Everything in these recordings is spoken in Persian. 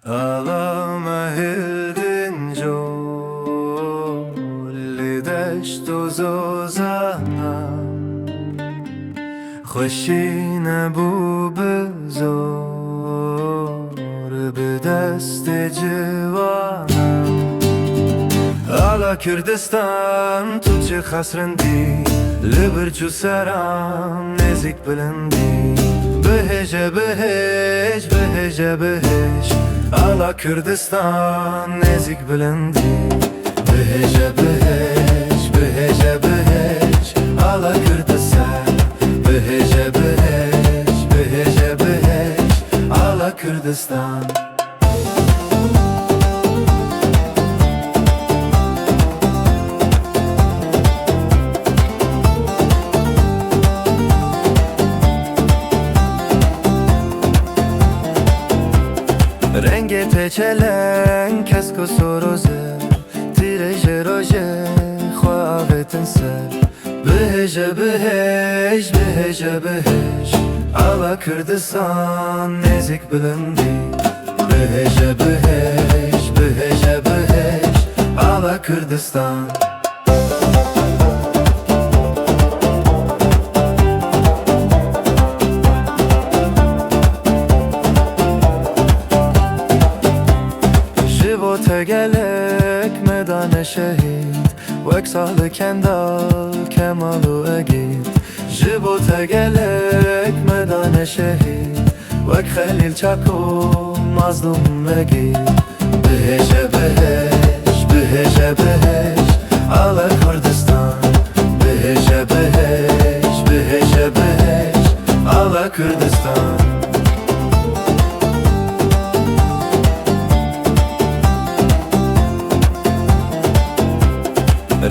Ağlama hildin joli دشت و زوزانا خوشی نبو بزار به دست جوانم آلا کردستان تو چه خسرندی لبر جو سرم نزیک بلندی بهج بهج بهج بهج آلا کردستان نزیک بلندی بهج بهج بهج بهج آلا کردستان بهج بهج بهج بهج آلا کردستان رنگ پیچلن کسک و سروزه تیرج روژه خواهتن سر بهج بهج بهج بهج آلا کردستان نزیک بلندی بهج بهج بهج بهج آلا کردستان تگلک مدان شهید وک سال کندال کمالو اگید جبو تگلک مدان شهید وک خلیل چکو مظلوم اگید بهج بهج بهج بهج آلا کردستان بهج بهج بهج بهج آلا کردستان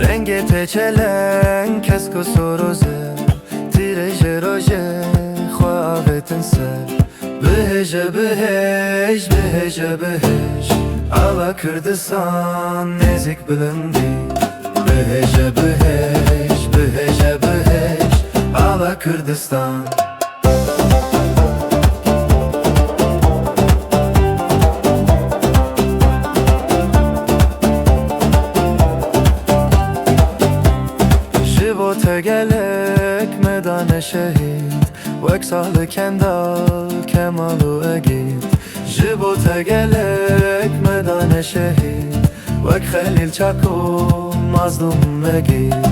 رنگ پیچلن کسک و سروزه تیرج روژه خواهتن سر بهج بهج بهج بهج آلا کردستان نزیک بلندی بهج بهج بهج بهج آلا کردستان تگلک مدان شهید وک سال کندال کمالو اگید جبو تگلک مدان شهید وک خلیل چکو مظلوم اگید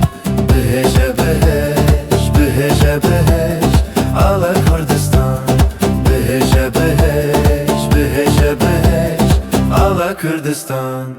بهج بهج بهج بهج آلا کردستان بهج بهج بهج بهج آلا کردستان